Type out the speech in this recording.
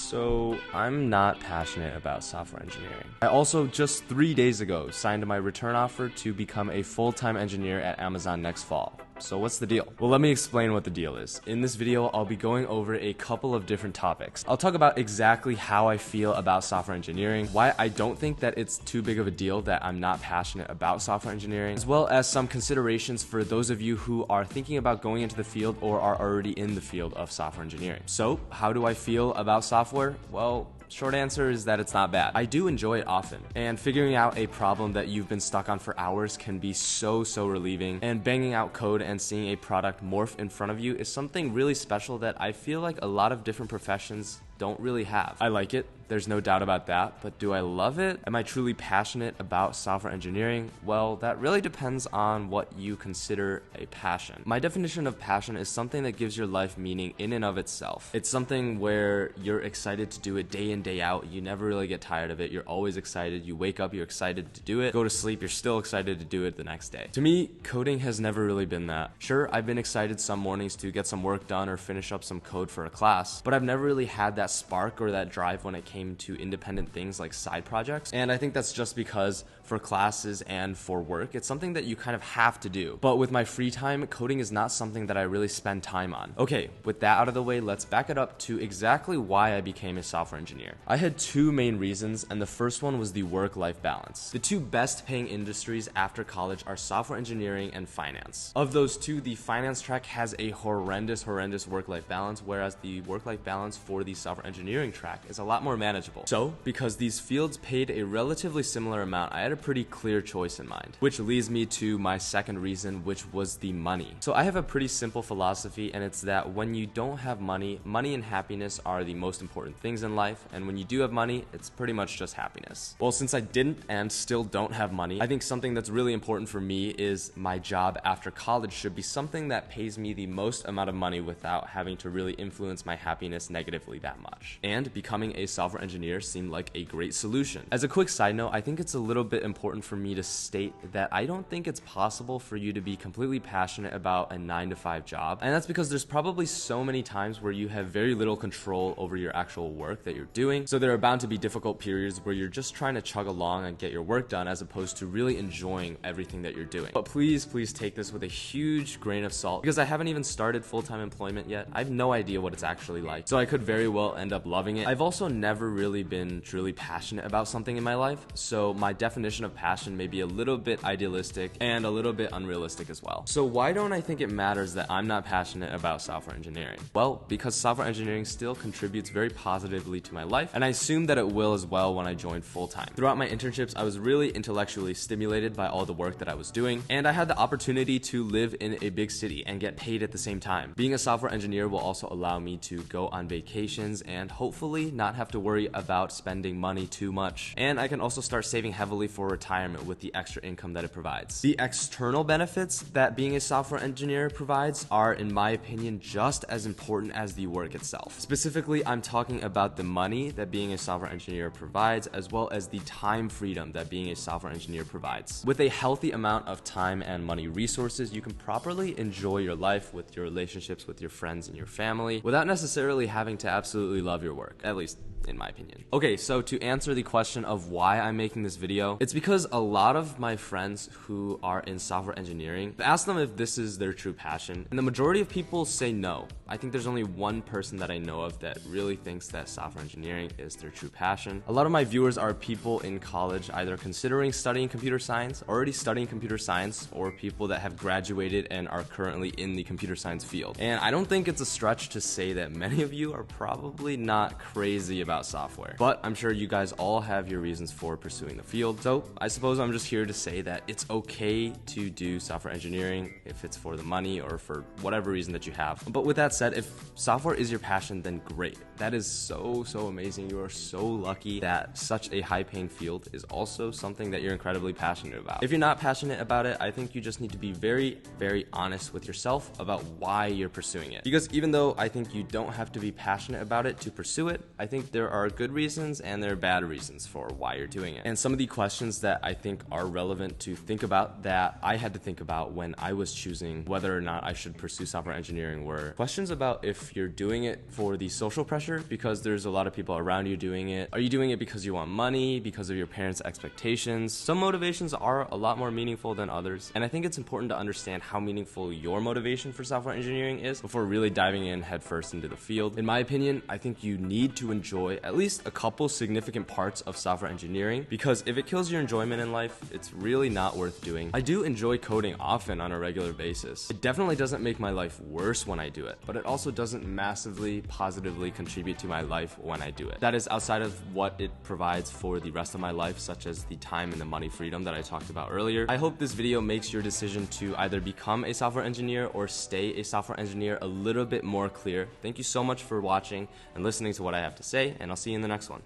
So I'm not passionate about software engineering. I also just 3 days ago signed my return offer to become a full-time engineer at Amazon next fall. So what's the deal? Well, let me explain what the deal is. In this video, I'll be going over a couple of different topics. I'll talk about exactly how I feel about software engineering, why I don't think that it's too big of a deal that I'm not passionate about software engineering, as well as some considerations for those of you who are thinking about going into the field or are already in the field of software engineering. So, how do I feel about software? Well, short answer is that it's not bad. I do enjoy it often, and figuring out a problem that you've been stuck on for hours can be so relieving, and banging out code and seeing a product morph in front of you is something really special that I feel like a lot of different professions don't really have. I like it, there's no doubt about that, but do I love it? Am I truly passionate about software engineering? Well, that really depends on what you consider a passion. My definition of passion is something that gives your life meaning in and of itself. It's something where you're excited to do it day in, day out. You never really get tired of it. You're always excited. You wake up, you're excited to do it. Go to sleep, you're still excited to do it the next day. To me, coding has never really been that. Sure, I've been excited some mornings to get some work done or finish up some code for a class, but I've never really had that spark or that drive when it came to independent things like side projects. And I think that's just because for classes and for work, it's something that you kind of have to do. But with my free time, coding is not something that I really spend time on. Okay, with that out of the way, let's back it up to exactly why I became a software engineer. I had two main reasons, and the first one was the work-life balance. The two best paying industries after college are software engineering and finance. Of those two, the finance track has a horrendous work-life balance, whereas the work-life balance for the software engineering track is a lot more manageable. So, because these fields paid a relatively similar amount, I had a pretty clear choice in mind, which leads me to my second reason, which was the money. So I have a pretty simple philosophy, and it's that when you don't have money, money and happiness are the most important things in life, and when you do have money, it's pretty much just happiness. Well, since I didn't and still don't have money, I think something that's really important for me is my job after college should be something that pays me the most amount of money without having to really influence my happiness negatively that much. And becoming a software engineer seemed like a great solution. As a quick side note, I think it's a little bit important for me to state that I don't think it's possible for you to be completely passionate about a 9-to-5 job. And that's because there's probably so many times where you have very little control over your actual work that you're doing. So there are bound to be difficult periods where you're just trying to chug along and get your work done as opposed to really enjoying everything that you're doing. But please take this with a huge grain of salt, because I haven't even started full-time employment yet. I have no idea what it's actually like. So I could very well end up loving it. I've also never really been truly passionate about something in my life, so my definition of passion may be a little bit idealistic and a little bit unrealistic as well. So why don't I think it matters that I'm not passionate about software engineering? Well, because software engineering still contributes very positively to my life, and I assume that it will as well when I join full-time. Throughout my internships, I was really intellectually stimulated by all the work that I was doing, and I had the opportunity to live in a big city and get paid at the same time. Being a software engineer will also allow me to go on vacations and hopefully not have to worry about spending money too much. And I can also start saving heavily for retirement with the extra income that it provides. The external benefits that being a software engineer provides are, in my opinion, just as important as the work itself. Specifically, I'm talking about the money that being a software engineer provides, as well as the time freedom that being a software engineer provides. With a healthy amount of time and money resources, you can properly enjoy your life with your relationships with your friends and your family without necessarily having to absolutely love your work, at least in my opinion. Okay, so to answer the question of why I'm making this video, it's because a lot of my friends who are in software engineering, I ask them if this is their true passion, and the majority of people say no. I think there's only one person that I know of that really thinks that software engineering is their true passion. A lot of my viewers are people in college either considering studying computer science, already studying computer science, or people that have graduated and are currently in the computer science field. And I don't think it's a stretch to say that many of you are probably not crazy about software, but I'm sure you guys all have your reasons for pursuing the field. So I suppose I'm just here to say that it's okay to do software engineering if it's for the money or for whatever reason that you have. But with that said, if software is your passion, then great. That is so amazing. You are so lucky that such a high-paying field is also something that you're incredibly passionate about. If you're not passionate about it, I think you just need to be very honest with yourself about why you're pursuing it. Because even though I think you don't have to be passionate about it to pursue it, I think there are good reasons and there are bad reasons for why you're doing it. And some of the questions that I think are relevant to think about that I had to think about when I was choosing whether or not I should pursue software engineering were questions about if you're doing it for the social pressure pressure because there's a lot of people around you doing it? Are you doing it because you want money, because of your parents' expectations? Some motivations are a lot more meaningful than others, and I think it's important to understand how meaningful your motivation for software engineering is before really diving in headfirst into the field. In my opinion, I think you need to enjoy at least a couple significant parts of software engineering, because if it kills your enjoyment in life, it's really not worth doing. I do enjoy coding often on a regular basis. It definitely doesn't make my life worse when I do it, but it also doesn't massively positively contribute to my life when I do it. That is outside of what it provides for the rest of my life, such as the time and the money freedom that I talked about earlier. I hope this video makes your decision to either become a software engineer or stay a software engineer a little bit more clear. Thank you so much for watching and listening to what I have to say, and I'll see you in the next one.